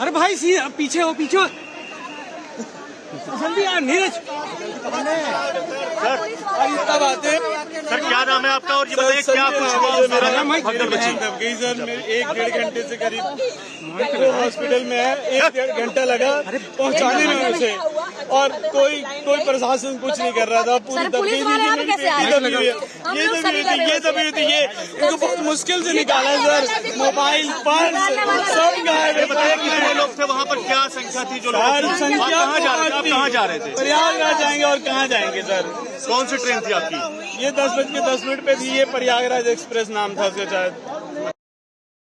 अरे भाई पीछे हो पीछे हो। जल्दी यार नीरज। सर क्या नाम है आपका और ये बताइए क्या कुछ हुआ? भगदड़ मची सर 1-1.5 घंटे से करीब हॉस्पिटल में है। 1-1.5 घंटा लगा पहुंचाने में उसे, और कोई प्रशासन कुछ नहीं कर रहा था। पूरी पुलिस वाले यहाँ पे कैसे आए? ये दबी थी ये इनको बहुत मुश्किल से निकाला सर। मोबाइल पर्स सब गायब। बताइए कितने लोग थे वहाँ पर, क्या संख्या थी जो लोग? संख्या आप कहाँ जा रहे थे? प्रयागराज जाएंगे और कहाँ जाएंगे सर? कौन सी ट्रेन थी आपकी? ये 10:10 पे थी। ये प्रयागराज एक्सप्रेस नाम था उसका शायद।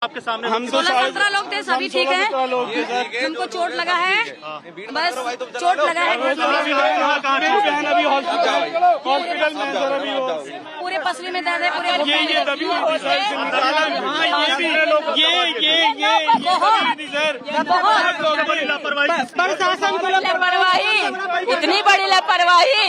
आपके सामने हम तो 16-17 लोग थे, सभी ठीक है। 16-17 लोग थे सर। उनको चोट लगा है, बस चोट लगा है। मेरी बहन अभी हॉस्पिटल में है सर। अभी वो पूरे पसली में दर्द है, पूरे ये दबी हुई थी सर। हाँ ये भी सर। प्रशासन को लापरवाही, इतनी बड़ी लापरवाही।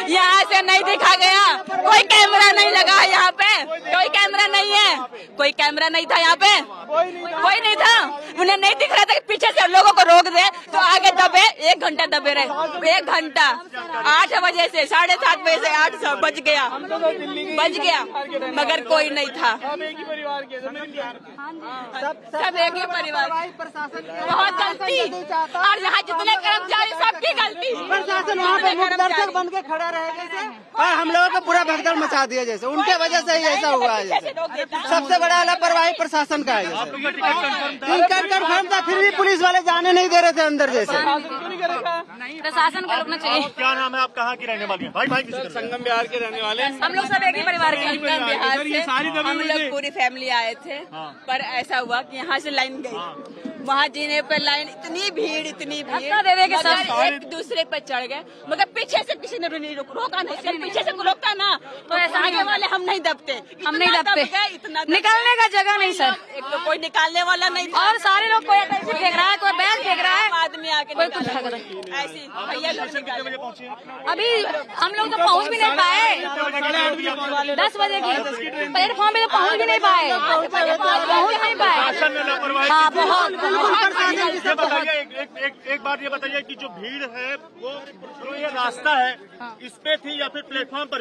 यहाँ से नहीं दिखा गया, कोई कैमरा नहीं लगा यहाँ पे, कोई कैमरा नहीं है, कोई कैमरा नहीं था यहाँ पे, कोई नहीं था। उन्हें नहीं दिख रहा था कि पीछे से लोगों को रोक दे तो आगे दबे। 1 घंटा दबे रहे, 1 घंटा। 8 बजे से 7:30 बजे से 8 बज गया, मगर कोई नहीं था। सब एक ही परिवार के सब एक ही परिवार। बहुत गलती, और यहाँ जितने कर्मचारी सबकी गलती। प्रशासन वहाँ पे मुखदर्शक बन के खड़ा रहेगा और हम लोगों को पूरा भगदड़ मचा दिया। जैसे उनके वजह से ही ऐसा हुआ है। सबसे बड़ा लापरवाही प्रशासन का है। टिकट कन्फर्म था, फिर भी पुलिस वाले जाने नहीं दे रहे थे अंदर। जैसे प्रशासन को रोकना चाहिए। क्या नाम है आप, कहाँ की रहने वाली हैं? भाई संगम बिहार के रहने वाले हैं। हम लोग सब एक ही परिवार के हैं। बिहार ये सारी से दबी हम हुई लोग थी। पूरी फैमिली आए थे, पर ऐसा हुआ कि यहाँ से लाइन गई। वहाँ जीने पर लाइन, इतनी भीड़ मगर एक दूसरे पर चढ़ गए। मगर पीछे से किसी ने भी नहीं रोका नहीं। अगर पीछे से रोकता ना तो ऐसा आगे वाले हम नहीं दबते, इतना निकलने का जगह नहीं सर। एक तो कोई निकालने वाला नहीं था, और सारे लोग कोई ऐसे फेंक रहा है, कोई बैग फेंक रहा है, आदमी आके कोई कुछ फेंक रहा है। ऐसी भैया लोग निकाले। अभी हम लोग तो पहुंच भी नहीं पाए। 10 बजे की प्लेटफॉर्म पे तो पहुंच भी नहीं पाए। हाँ बहुत। ये बताइए एक बात ये बताइए कि जो भीड़ है वो जो ये रास्ता है इस पे थी या फिर प्लेटफॉर्म पर?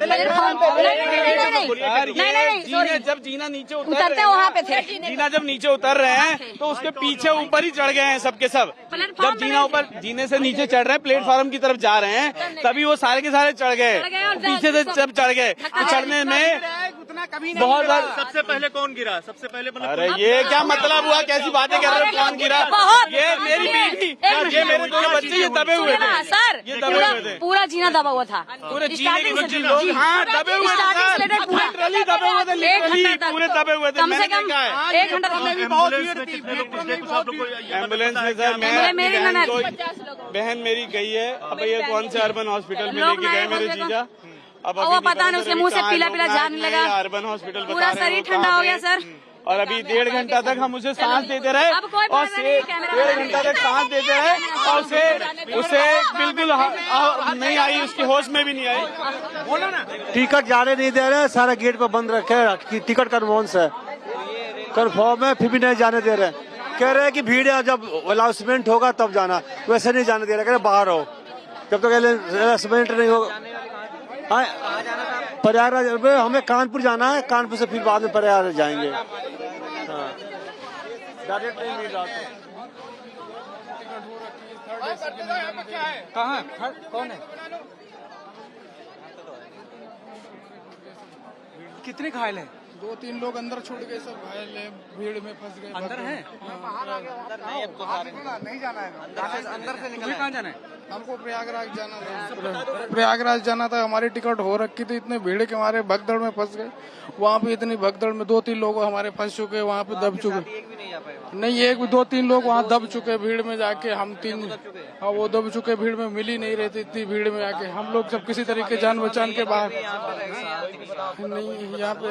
नहीं, जब जीना नीचे उतरते वहाँ पे थे। जीना जब नीचे उतर रहे हैं तो उसके पीछे ऊपर ही चढ़ गए हैं सबके सब। जब जीना ऊपर जीने से नीचे चढ़ रहे हैं, प्लेटफॉर्म की तरफ जा रहे हैं, तभी वो सारे के सारे चढ़ गए। पीछे से जब चढ़ गए तो चढ़ने में बहुत ज्यादा। सबसे पहले कौन गिरा? सबसे पहले मतलब अरे ये क्या मतलब हुआ? कैसी बातें कर रहे हो? कौन गिरा? ये मेरी बीवी, ये मेरे 2 बच्चे, ये दबे हुए थे। सर ये दबे हुए थे। पूरा जीना दबा हुआ था। पूरे जीने लोग हाँ दबे हुए थे। लिटरली दबे हुए थे, लिटरली पूरे दबे हुए थे। कम से कम 1 घंटा एम्बुलेंस में सर मैं बहन मेरी गई है। अब ये कौन से अर्बन हॉस्पिटल में लेके गए मेरे जीजा। अब वो पता नहीं, उसके मुंह से पीला पीला जाने लगा। अर्बन हॉस्पिटल पूरा शरीर ठंडा हो गया सर। और अभी 1.5 घंटा तक हम उसे सांस देते रहे अब कोई और फायदा नहीं, कैमरा 1.5 घंटा तक सांस देते रहे और उसे बिल्कुल नहीं आई, उसकी होश में भी नहीं आई। बोलो ना। टिकट जाने नहीं दे रहे, सारा गेट पे बंद रखे हैं। टिकट कन्फर्म है, कन्फर्म है, फिर भी नहीं जाने दे रहे। कह रहे हैं कि भीड़ है, जब अनाउंसमेंट होगा तब जाना। वैसे नहीं जाने दे रहे, कह रहे बाहर हो जब तक अनाउंसमेंट नहीं होगा। प्रयागराज हमें कानपुर जाना है, कानपुर से फिर बाद में प्रयागराज जाएंगे। डायरेक्ट ट्रेन मिल रहा था। कहाँ कौन है? कितने घायल हैं? 2-3 लोग अंदर छूट गए, सब घायल है, भीड़ में फंस गए। अंदर है? नहीं जाना है अंदर से निकल। कहाँ जाना है? हमको प्रयागराज जाना था। प्रयागराज जाना था, हमारी टिकट हो रखी थी। इतने भीड़ के हमारे भगदड़ में फंस गए। वहाँ पे इतनी भगदड़ में 2-3 लोग हमारे फंस चुके, वहाँ पे दब चुके। नहीं, 1-2-3 लोग वहाँ दब चुके भीड़ में जाके। हम 3 हाँ वो दब चुके, भीड़ में मिल ही नहीं रहे थे। इतनी भीड़ में आके हम लोग सब किसी तरीके जान बचान के बाहर। नहीं यहाँ पे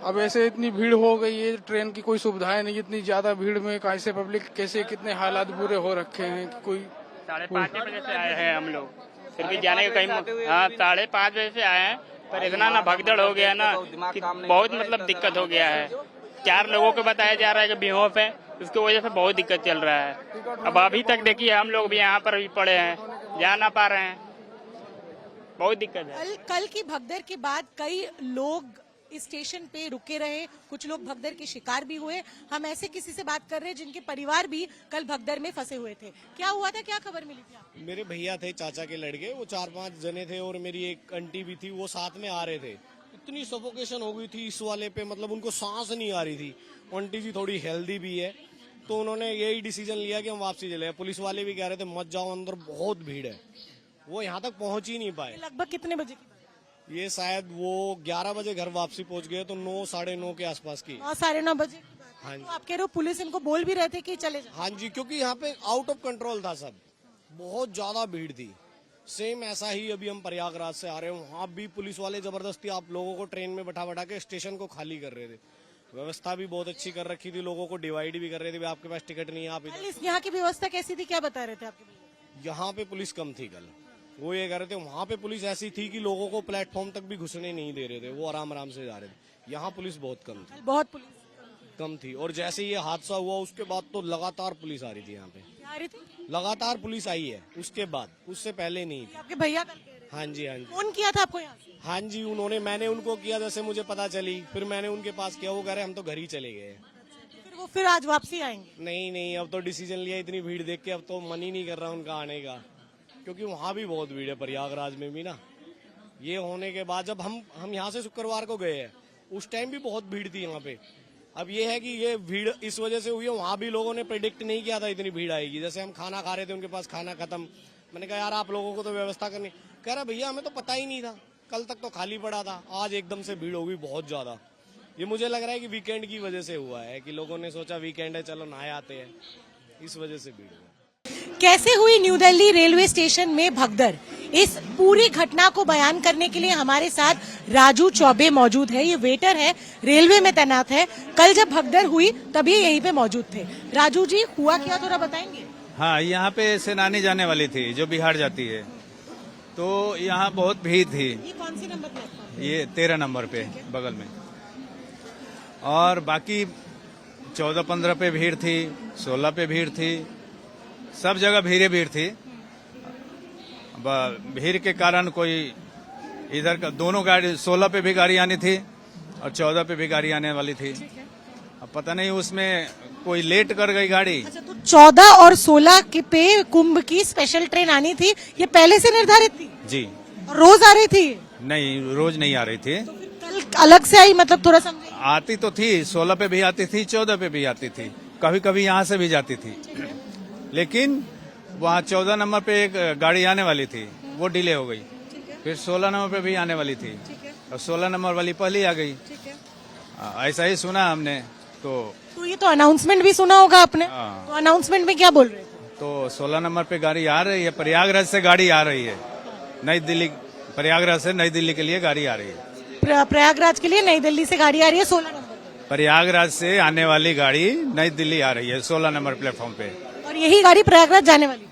अब ऐसे इतनी भीड़ हो गई है, ट्रेन की कोई सुविधाएं नहीं। इतनी ज्यादा भीड़ में कैसे पब्लिक, कैसे कितने हालात बुरे हो रखे हैं कि कोई। 5:30 बजे से आए हैं हम लोग, फिर भी जाने का कहीं। हाँ 5:30 बजे से आए हैं, पर इतना ना भगदड़ हो गया ना कि बहुत मतलब दिक्कत हो गया है। 4 लोगों को बताया जा रहा है कि बेहोश है, उसकी वजह से बहुत दिक्कत चल रहा है। अब अभी तक देखिए हम लोग भी यहाँ पर भी पड़े हैं, जा ना पा रहे हैं, बहुत दिक्कत है। कल की भगदड़ के बाद कई लोग इस स्टेशन पे रुके रहे, कुछ लोग भगदड़ के शिकार भी हुए। हम ऐसे किसी से बात कर रहे हैं जिनके परिवार भी कल भगदड़ में फंसे हुए थे। क्या हुआ था, क्या खबर मिली थी आपको? मेरे भैया थे, चाचा के लड़के, वो 4-5 जने थे और मेरी एक आंटी भी थी, वो साथ में आ रहे थे। इतनी सफोकेशन हो गई थी इस वाले पे, मतलब उनको सांस नहीं आ रही थी। आंटी जी थोड़ी हेल्दी भी है, तो उन्होंने यही डिसीजन लिया कि हम वापसी चले। पुलिस वाले भी कह रहे थे मत जाओ अंदर, बहुत भीड़ है। वो यहाँ तक पहुंच ही नहीं पाए। लगभग कितने बजे की? ये शायद वो 11 बजे घर वापसी पहुंच गए, तो 9 साढ़े 9 के आसपास की। 9-9:30 बजे की बात। हाँ जी। तो आप कह रहे हो पुलिस इनको बोल भी रहे थे कि चले जाओ? हाँ जी, क्योंकि यहाँ पे आउट ऑफ कंट्रोल था सब, बहुत ज्यादा भीड़ थी। सेम ऐसा ही अभी हम प्रयागराज से आ रहे हैं, वहाँ भी पुलिस वाले जबरदस्ती आप लोगों को ट्रेन में बैठा के स्टेशन को खाली कर रहे थे। व्यवस्था भी बहुत अच्छी कर रखी थी, लोगों को डिवाइड भी कर रहे थे, आपके पास टिकट नहीं है आप इधर। यहाँ की व्यवस्था कैसी थी, क्या बता रहे थे आपके भैया? यहाँ पे पुलिस कम थी कल, वो ये कह रहे थे। वहाँ पे पुलिस ऐसी थी कि लोगों को प्लेटफॉर्म तक भी घुसने नहीं दे रहे थे, वो आराम आराम से जा रहे थे। यहाँ पुलिस बहुत कम थी, बहुत पुलिस कम थी। और जैसे ये हादसा हुआ उसके बाद तो लगातार पुलिस आ रही थी यहाँ पे, आ रही थी? लगातार पुलिस आई है उसके बाद, उससे पहले नहीं थी। आपके भैया कल कह रहे थे? हाँ जी, हाँ जी। फोन किया था आपको यहाँ से? हाँ जी, उन्होंने, मैंने उनको किया जैसे मुझे पता चली, फिर मैंने उनके पास किया, वो कह रहे हम तो घर ही चले गए। फिर आज वापसी आएंगे? नहीं, अब तो डिसीजन लिया इतनी भीड़ देख के, अब तो मन ही नहीं कर रहा उनका आने का, क्योंकि वहाँ भी बहुत भीड़ है प्रयागराज में भी ना। ये होने के बाद जब हम यहाँ से शुक्रवार को गए हैं, उस टाइम भी बहुत भीड़ थी यहाँ पे। अब ये है कि ये भीड़ इस वजह से हुई है, वहाँ भी लोगों ने प्रेडिक्ट नहीं किया था इतनी भीड़ आएगी। जैसे हम खाना खा रहे थे, उनके पास खाना खत्म, मैंने कहा यार आप लोगों को तो व्यवस्था करनी। कह रहा भैया हमें तो पता ही नहीं था, कल तक तो खाली पड़ा था, आज एकदम से भीड़ हो गई बहुत ज्यादा। ये मुझे लग रहा है कि वीकेंड की वजह से हुआ है, कि लोगों ने सोचा वीकेंड है चलो नहाए आते हैं, इस वजह से भीड़ हुआ। कैसे हुई न्यू दिल्ली रेलवे स्टेशन में भगदड़, इस पूरी घटना को बयान करने के लिए हमारे साथ राजू चौबे मौजूद है। ये वेटर है, रेलवे में तैनात है। कल जब भगदड़ हुई तभी यहीं पे मौजूद थे। राजू जी, हुआ क्या थोड़ा बताएंगे? हाँ, यहाँ पे सेनानी जाने वाली थी जो बिहार जाती है, तो यहाँ बहुत भीड़ थी। ये कौन सी नंबर प्लेटफॉर्म? ये 13 नंबर पे बगल में, और बाकी 14-15 पे भीड़ थी, 16 पे भीड़ थी, सब जगह भीड़ थी। भीड़ के कारण कोई इधर का दोनों गाड़ी, 16 पे भी गाड़ी आनी थी और 14 पे भी गाड़ी आने वाली थी। अब पता नहीं उसमें कोई लेट कर गई गाड़ी। अच्छा, तो 14 और 16 के पे कुंभ की स्पेशल ट्रेन आनी थी, ये पहले से निर्धारित थी? जी। और रोज आ रही थी? नहीं, रोज नहीं आ रही थी। तो कल अलग से आई, मतलब थोड़ा समझाइए। आती तो थी, 16 पे भी आती थी, 14 पे भी आती थी, कभी कभी यहाँ से भी जाती थी। लेकिन वहाँ 14 नंबर पे एक गाड़ी आने वाली थी, वो डिले हो गई। फिर 16 नंबर पे भी आने वाली थी, और 16 नंबर वाली पहले आ गई। ऐसा ही सुना हमने। तो ये तो अनाउंसमेंट भी सुना होगा आपने, तो अनाउंसमेंट में क्या बोल रहे थे? तो 16 नंबर पे गाड़ी आ रही है, प्रयागराज से गाड़ी आ रही है, नई दिल्ली, प्रयागराज से नई दिल्ली के लिए गाड़ी आ रही है। प्रयागराज के लिए नई दिल्ली से गाड़ी आ रही है 16 नंबर? प्रयागराज से आने वाली गाड़ी नई दिल्ली आ रही है 16 नंबर प्लेटफॉर्म पे, और यही गाड़ी प्रयागराज जाने वाली थी?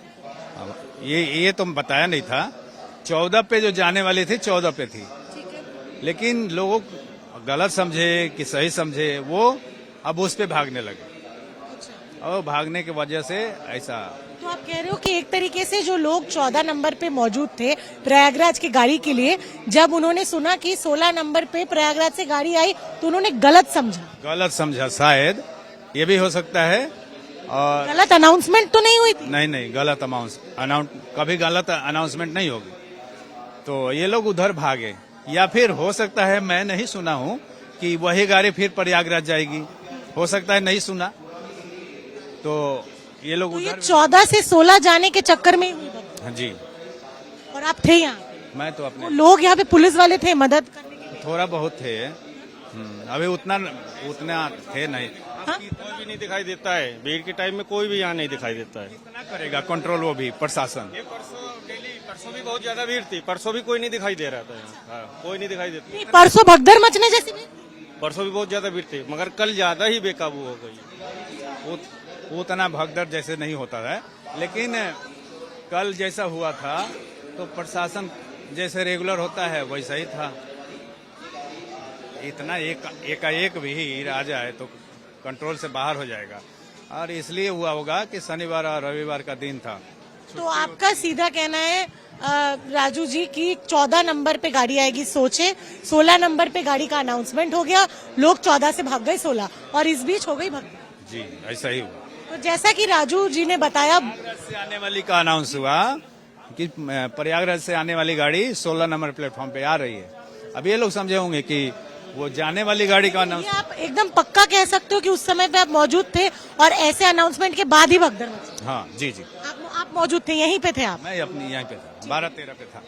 ये तो बताया नहीं था। 14 पे जो जाने वाली थी 14 पे थी, लेकिन लोगों गलत समझे कि सही समझे, वो अब उस पे भागने लगे, और भागने की वजह से ऐसा। तो आप कह रहे हो कि एक तरीके से जो लोग 14 नंबर पे मौजूद थे प्रयागराज की गाड़ी के लिए, जब उन्होंने सुना कि 16 नंबर पे प्रयागराज से गाड़ी आई तो उन्होंने गलत समझा, शायद ये भी हो सकता है। और गलत अनाउंसमेंट तो नहीं हुई थी? नहीं, गलत कभी गलत अनाउंसमेंट नहीं होगी। तो ये लोग उधर भागे, या फिर हो सकता है, मैं नहीं सुना हूँ कि वही गाड़ी फिर प्रयागराज जाएगी, हो सकता है, नहीं सुना। तो ये लोग उधर 14 से 16 जाने के चक्कर में ही हुई बात। हाँ जी। और आप थे यहाँ? मैं तो अपने लोग यहाँ पे पुलिस वाले थे मदद करने के लिए? थोड़ा बहुत थे, अभी उतना थे नहीं। हाँ? कोई भी नहीं दिखाई देता है, भीड़ के टाइम में कोई भी यहाँ नहीं दिखाई देता है। कितना करेगा कंट्रोल वो भी प्रशासन? परसों भी बहुत ज्यादा भीड़ थी, परसों भी कोई नहीं दिखाई दे रहा था यहाँ। कोई नहीं दिखाई देता। परसों भगदड़ मचने जैसी भी? परसों भी बहुत ज्यादा भीड़ थी, मगर कल ज्यादा ही बेकाबू हो गई। उतना भगदड़ जैसे नहीं होता है, लेकिन कल जैसा हुआ था तो प्रशासन जैसे रेगुलर होता है वैसा ही था। इतना एकाएक भीड़ आ जाए तो कंट्रोल से बाहर हो जाएगा। और इसलिए हुआ होगा कि शनिवार और रविवार का दिन था। तो आपका सीधा कहना है राजू जी की 14 नंबर पे गाड़ी आएगी, सोचे 16 नंबर पे गाड़ी का अनाउंसमेंट हो गया, लोग 14 से भाग गए 16 और इस बीच हो गई भगदड़। जी ऐसा ही हुआ। तो जैसा कि राजू जी ने बताया, प्रयागराज से आने वाली का अनाउंस हुआ कि प्रयागराज से आने वाली गाड़ी 16 नंबर प्लेटफॉर्म पे आ रही है। अब ये लोग समझे होंगे कि वो जाने वाली गाड़ी का अनाउंस। ये आप एकदम पक्का कह सकते हो कि उस समय पे आप मौजूद थे और ऐसे अनाउंसमेंट के बाद ही भगदड़ मची? हाँ जी जी, आप मौजूद थे, यहीं पे थे आप? मैं अपनी यहीं पे था, 12-13 पे था।